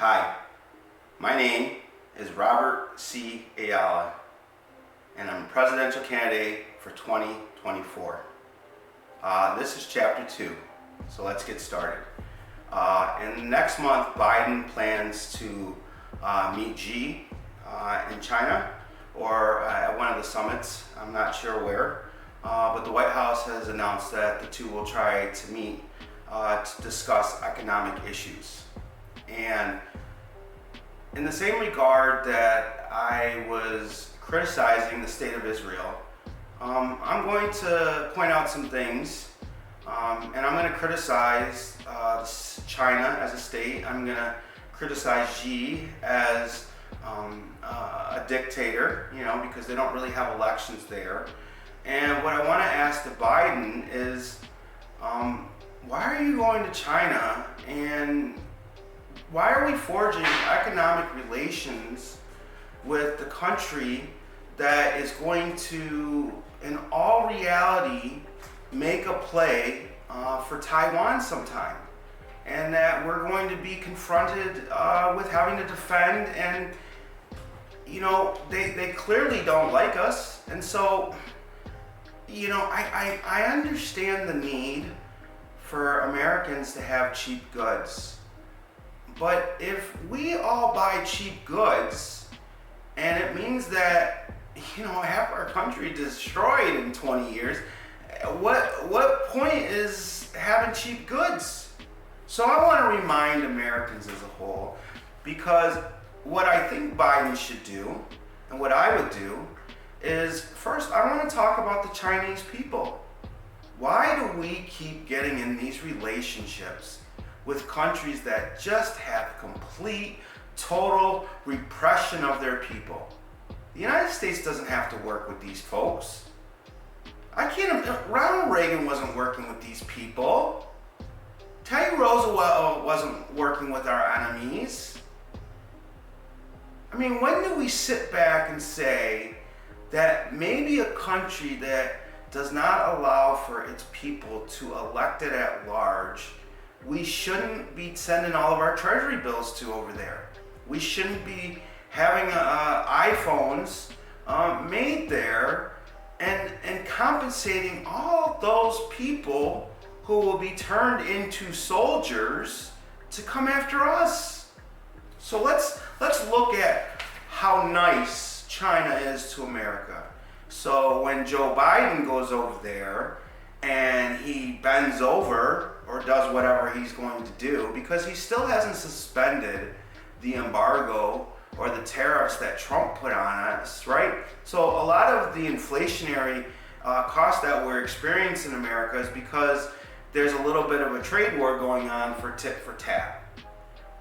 Hi, my name is Robert C. Ayala, and I'm a presidential candidate for 2024. This is chapter 2, so let's get started. In next month, Biden plans to meet Xi in China or at one of the summits. I'm not sure where, but the White House has announced that the two will try to meet to discuss economic issues. And in the same regard that I was criticizing the state of Israel, I'm going to point out some things, and I'm going to criticize China as a state. I'm going to criticize Xi as a dictator, because they don't really have elections there. And what I want to ask the Biden is, why are you going to China, and why are we forging economic relations with the country that is going to, in all reality, make a play for Taiwan sometime? And that we're going to be confronted with having to defend, and they clearly don't like us. And so, I understand the need for Americans to have cheap goods. But if we all buy cheap goods, and it means that, half our country destroyed in 20 years, what point is having cheap goods? So I want to remind Americans as a whole, because what I think Biden should do, and what I would do, is first, I want to talk about the Chinese people. Why do we keep getting in these relationships with countries that just have complete, total repression of their people? The United States doesn't have to work with these folks. Ronald Reagan wasn't working with these people. Teddy Roosevelt wasn't working with our enemies. When do we sit back and say that maybe a country that does not allow for its people to elect it at large, we shouldn't be sending all of our treasury bills to over there? We shouldn't be having iPhones made there and compensating all those people who will be turned into soldiers to come after us. So let's look at how nice China is to America. So when Joe Biden goes over there and he bends over or does whatever he's going to do, because he still hasn't suspended the embargo or the tariffs that Trump put on us, right? So a lot of the inflationary cost that we're experiencing in America is because there's a little bit of a trade war going on for tit for tat.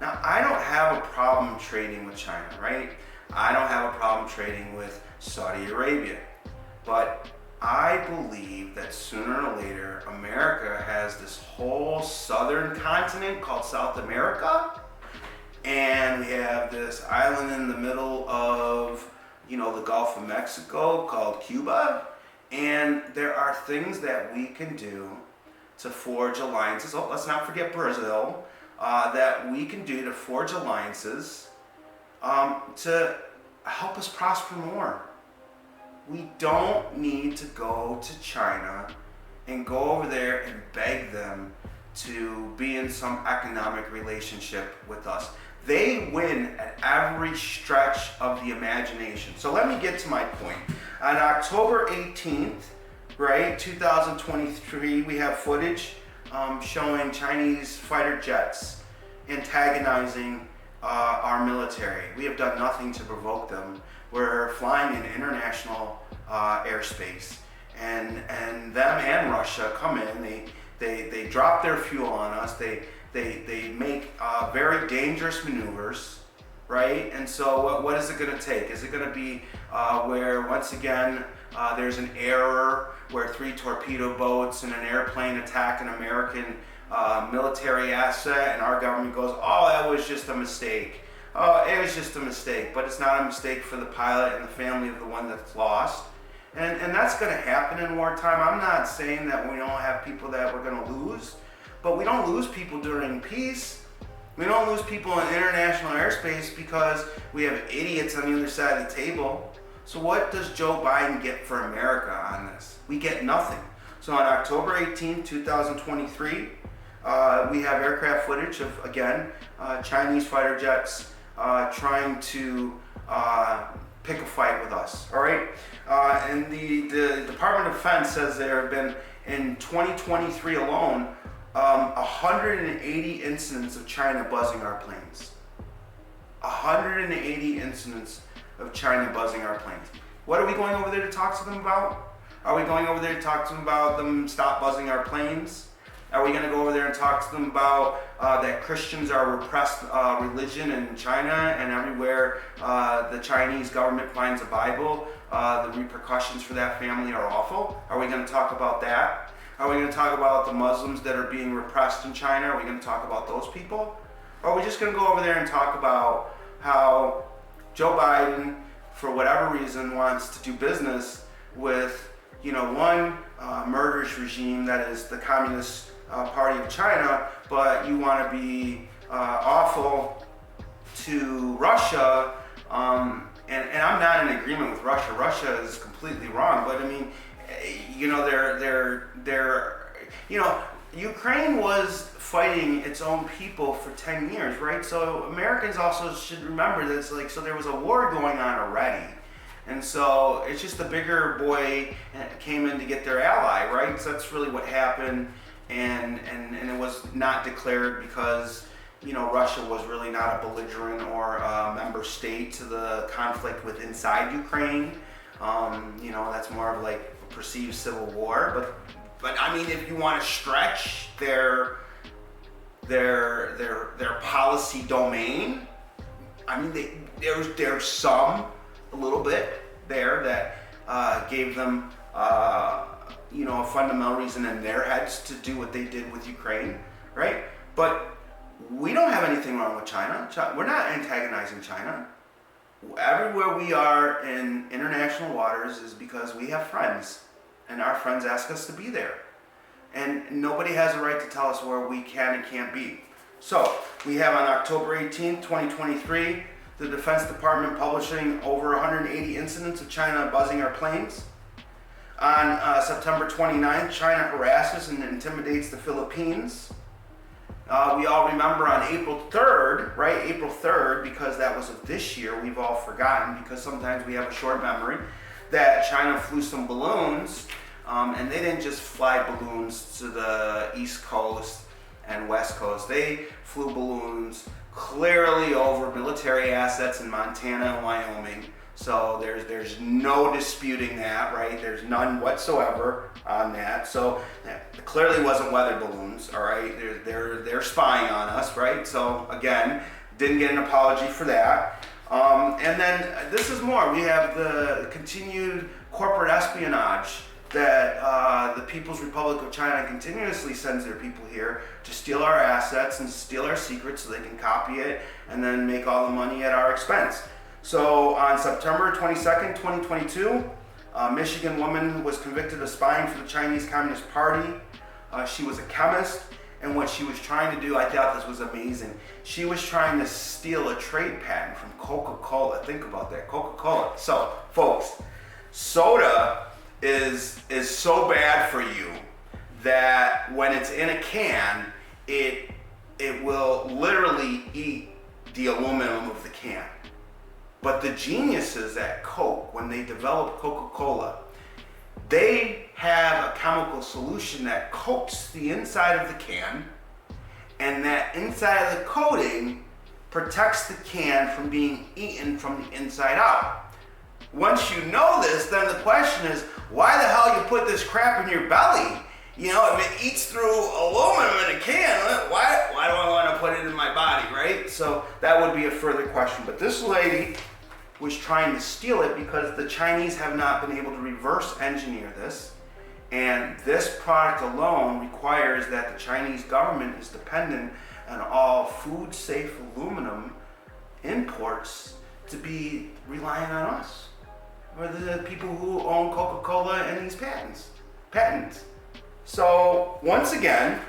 Now, I don't have a problem trading with China, right? I don't have a problem trading with Saudi Arabia. But I believe that sooner or later, America has this whole southern continent called South America, and we have this island in the middle of, the Gulf of Mexico called Cuba, and there are things that we can do to forge alliances. Oh, let's not forget Brazil, that we can do to forge alliances to help us prosper more. We don't need to go to China and go over there and beg them to be in some economic relationship with us. They win at every stretch of the imagination. So let me get to my point. On October 18th, right, 2023, we have footage showing Chinese fighter jets antagonizing our military. We have done nothing to provoke them. We're flying in international airspace, and them and Russia come in. They drop their fuel on us. They make very dangerous maneuvers, right? And so what is it going to take? Is it going to be where once again there's an error where 3 torpedo boats and an airplane attack an American military asset, and our government goes, "Oh, that was just a mistake. Oh, it was just a mistake." But it's not a mistake for the pilot and the family of the one that's lost. And that's going to happen in wartime. I'm not saying that we don't have people that we're going to lose, but we don't lose people during peace. We don't lose people in international airspace because we have idiots on the other side of the table. So what does Joe Biden get for America on this? We get nothing. So on October 18, 2023, we have aircraft footage of, again, Chinese fighter jets trying to pick a fight with us, all right? And the Department of Defense says there have been, in 2023 alone, 180 incidents of China buzzing our planes. 180 incidents of China buzzing our planes. What are we going over there to talk to them about? Are we going over there to talk to them about them stop buzzing our planes? Are we going to go over there and talk to them about that Christians are a repressed religion in China, and everywhere the Chinese government finds a Bible, the repercussions for that family are awful? Are we going to talk about that? Are we going to talk about the Muslims that are being repressed in China? Are we going to talk about those people? Or are we just going to go over there and talk about how Joe Biden, for whatever reason, wants to do business with, one murderous regime that is the Communist Party of China, but you want to be awful to Russia, and I'm not in agreement with Russia. Russia is completely wrong, but I mean, Ukraine was fighting its own people for 10 years, right? So Americans also should remember that it's like, so there was a war going on already. And so it's just the bigger boy came in to get their ally, right? So that's really what happened. And it was not declared because, Russia was really not a belligerent or a member state to the conflict with inside Ukraine. That's more of like a perceived civil war. But I mean, if you want to stretch their policy domain, I mean, there's some a little bit there that gave them a fundamental reason in their heads to do what they did with Ukraine, right? But we don't have anything wrong with China. We're not antagonizing China. Everywhere we are in international waters is because we have friends, and our friends ask us to be there. And nobody has a right to tell us where we can and can't be. So we have on October 18, 2023, the Defense Department publishing over 180 incidents of China buzzing our planes. On September 29th, China harasses and intimidates the Philippines. We all remember on April 3rd, right? April 3rd, because that was of this year, we've all forgotten because sometimes we have a short memory, that China flew some balloons, and they didn't just fly balloons to the East Coast and West Coast. They flew balloons clearly over military assets in Montana and Wyoming. So there's no disputing that, right? There's none whatsoever on that. So it clearly wasn't weather balloons, all right? They're spying on us, right? So again, didn't get an apology for that. And then this is more. We have the continued corporate espionage that the People's Republic of China continuously sends their people here to steal our assets and steal our secrets so they can copy it and then make all the money at our expense. So on September 22nd, 2022, a Michigan woman was convicted of spying for the Chinese Communist Party. She was a chemist, and what she was trying to do, I thought this was amazing. She was trying to steal a trade patent from Coca-Cola. Think about that, Coca-Cola. So, folks, soda is so bad for you that when it's in a can, it will literally eat the aluminum of the can. But the geniuses at Coke, when they developed Coca-Cola, they have a chemical solution that coats the inside of the can, and that inside of the coating protects the can from being eaten from the inside out. Once you know this, then the question is, why the hell you put this crap in your belly? If it eats through aluminum in a can, why do I want to put it in my body, right? So that would be a further question. But this lady was trying to steal it because the Chinese have not been able to reverse engineer this. And this product alone requires that the Chinese government is dependent on all food safe aluminum imports to be relying on us, or the people who own Coca-Cola and these patents. So once again,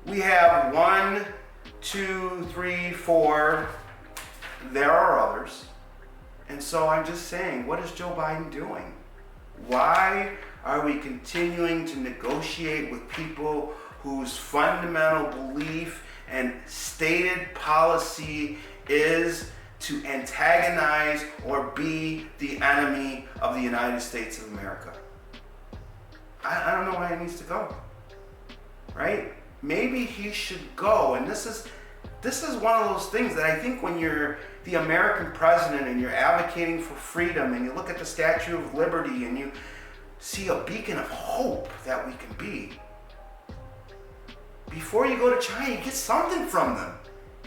we have one 2, 3, 4. There are others. And so I'm just saying, what is Joe Biden doing? Why are we continuing to negotiate with people whose fundamental belief and stated policy is to antagonize or be the enemy of the United States of America? I don't know why he needs to go, right? Maybe he should go. And this is one of those things that I think when you're the American president and you're advocating for freedom and you look at the Statue of Liberty and you see a beacon of hope that we can be, before you go to China, you get something from them.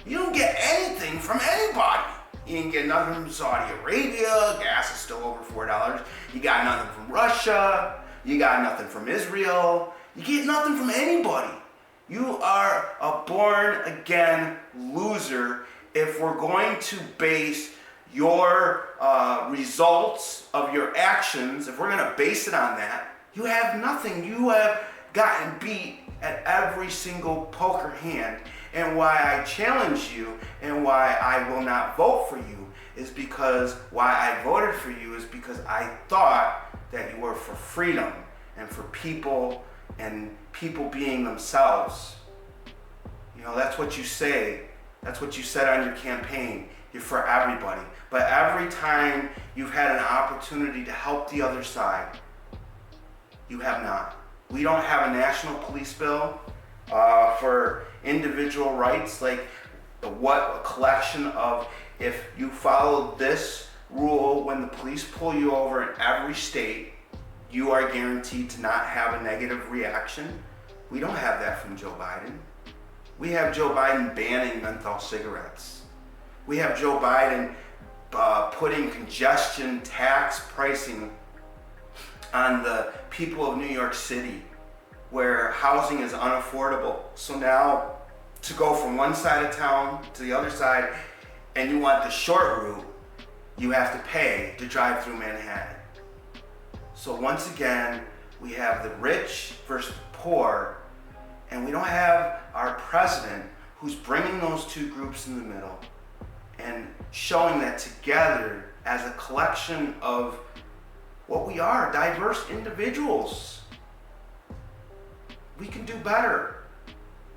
You don't get anything from anybody. You didn't get nothing from Saudi Arabia. Gas is still over $4. You got nothing from Russia. You got nothing from Israel. You get nothing from anybody. You are a born-again loser if we're going to base your results of your actions, if we're going to base it on that. You have nothing. You have gotten beat at every single poker hand. And why I challenge you and why I will not vote for you is because why I voted for you is because I thought that you were for freedom and for people and people being themselves. You know, that's what you say. That's what you said on your campaign. You're for everybody. But every time you've had an opportunity to help the other side, you have not. We don't have a national police bill for individual rights. Like, what a collection of, if you follow this rule when the police pull you over in every state, you are guaranteed to not have a negative reaction. We don't have that from Joe Biden. We have Joe Biden banning menthol cigarettes. We have Joe Biden putting congestion tax pricing on the people of New York City, where housing is unaffordable. So now, to go from one side of town to the other side, and you want the short route, you have to pay to drive through Manhattan. So once again, we have the rich versus the poor, and we don't have our president who's bringing those two groups in the middle and showing that together as a collection of what we are, diverse individuals. We can do better.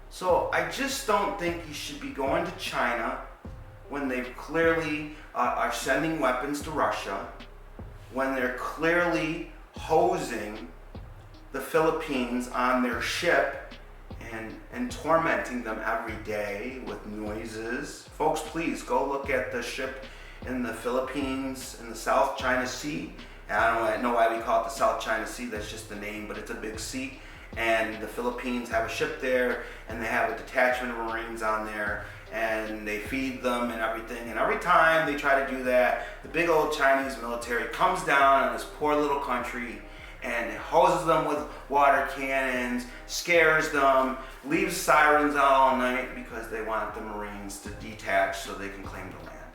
So I just don't think you should be going to China when they clearly are sending weapons to Russia, when they're clearly hosing the Philippines on their ship and tormenting them every day with noises. Folks, please go look at the ship in the Philippines in the South China Sea. And I don't know why we call it the South China Sea, that's just the name, but it's a big sea. And the Philippines have a ship there, and they have a detachment of Marines on there, and they feed them and everything. And every time they try to do that, the big old Chinese military comes down on this poor little country and hoses them with water cannons, scares them, leaves sirens out all night because they want the Marines to detach so they can claim the land.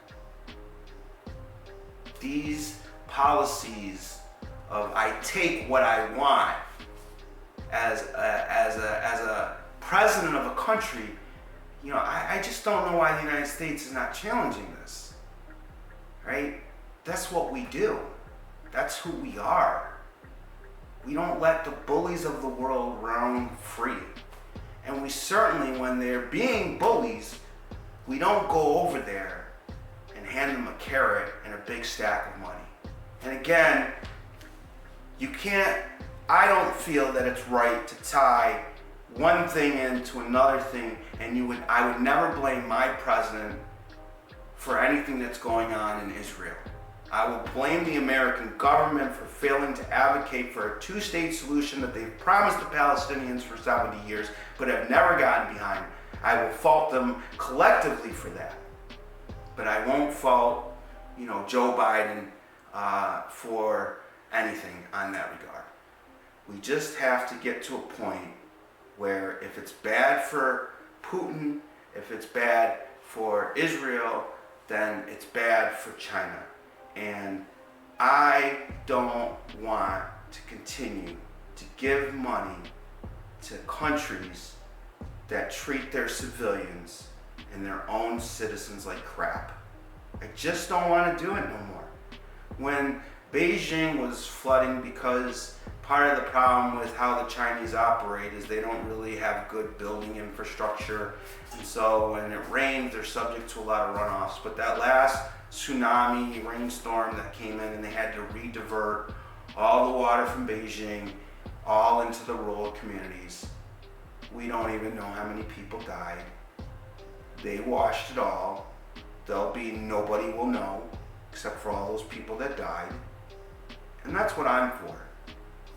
These policies of I take what I want as a president of a country, you know, I just don't know why the United States is not challenging this, right? That's what we do. That's who we are. We don't let the bullies of the world roam free. And we certainly, when they're being bullies, we don't go over there and hand them a carrot and a big stack of money. And again, I don't feel that it's right to tie one thing into another thing, and I would never blame my president for anything that's going on in Israel. I will blame the American government for failing to advocate for a two-state solution that they've promised the Palestinians for 70 years, but have never gotten behind. I will fault them collectively for that. But I won't fault, Joe Biden for anything on that regard. We just have to get to a point where if it's bad for Putin, if it's bad for Israel, then it's bad for China. And I don't want to continue to give money to countries that treat their civilians in their own citizens like crap. I just don't want to do it no more. When Beijing was flooding, because part of the problem with how the Chinese operate is they don't really have good building infrastructure, and so when it rains they're subject to a lot of runoffs. But that last tsunami rainstorm that came in and they had to re-divert all the water from Beijing all into the rural communities, we don't even know how many people died. They washed it all. Nobody will know except for all those people that died. And that's what I'm for.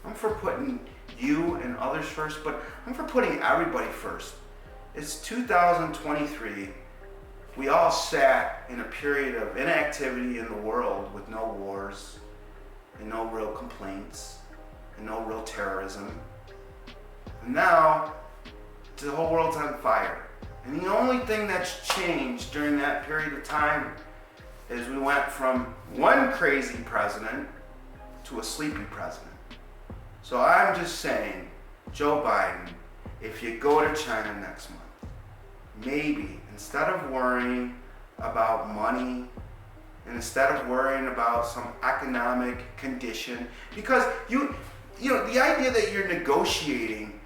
I'm for putting you and others first, but I'm for putting everybody first. It's 2023. We all sat in a period of inactivity in the world with no wars and no real complaints and no real terrorism. And now the whole world's on fire. And the only thing that's changed during that period of time is we went from one crazy president to a sleepy president. So I'm just saying, Joe Biden, if you go to China next month, maybe instead of worrying about money and instead of worrying about some economic condition, because you know the idea that you're negotiating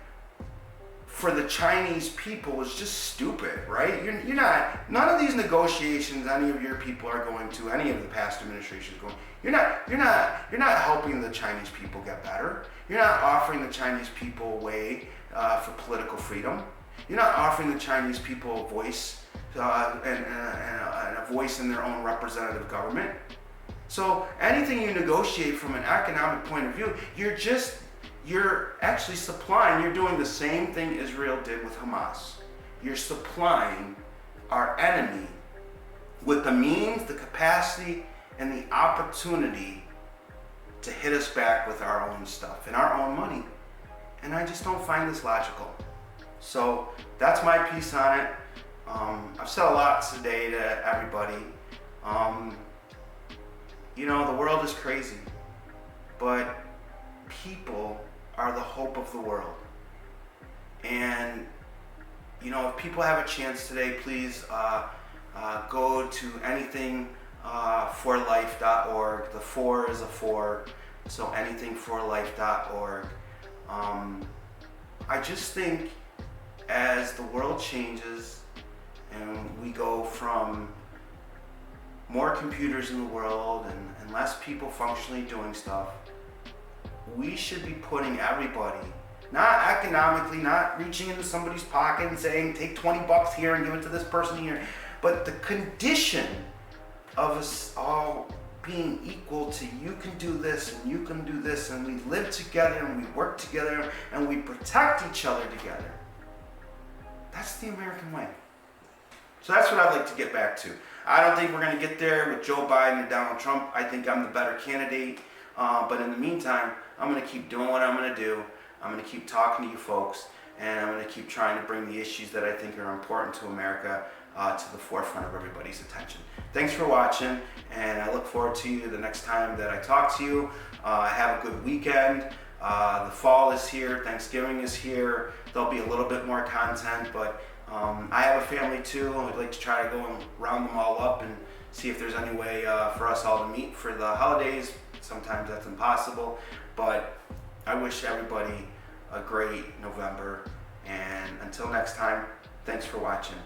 for the Chinese people is just stupid, right? You're not. None of these negotiations any of your people are going to. Any of the past administrations going. You're not helping the Chinese people get better. You're not offering the Chinese people a way for political freedom. You're not offering the Chinese people a voice and a voice in their own representative government. So anything you negotiate from an economic point of view, you're actually supplying, you're doing the same thing Israel did with Hamas. You're supplying our enemy with the means, the capacity, and the opportunity to hit us back with our own stuff and our own money. And I just don't find this logical. So that's my piece on it. I've said a lot today to everybody. The world is crazy, but people are the hope of the world. And if people have a chance today, please go to anythingforlife.org. The 4 is a 4, so anythingforlife.org. I just think as the world changes and we go from more computers in the world and less people functionally doing stuff, we should be putting everybody, not economically, not reaching into somebody's pocket and saying, take $20 here and give it to this person here, but the condition of us all being equal to you can do this and you can do this, and we live together and we work together and we protect each other together. That's the American way. So that's what I'd like to get back to. I don't think we're going to get there with Joe Biden or Donald Trump. I think I'm the better candidate. But in the meantime, I'm going to keep doing what I'm going to do. I'm going to keep talking to you folks, and I'm going to keep trying to bring the issues that I think are important to America to the forefront of everybody's attention. Thanks for watching, and I look forward to you the next time that I talk to you. Have a good weekend. The fall is here. Thanksgiving is here. There'll be a little bit more content, but I have a family too. I'd like to try to go and round them all up and see if there's any way for us all to meet for the holidays. Sometimes that's impossible, but I wish everybody a great November. And until next time, thanks for watching.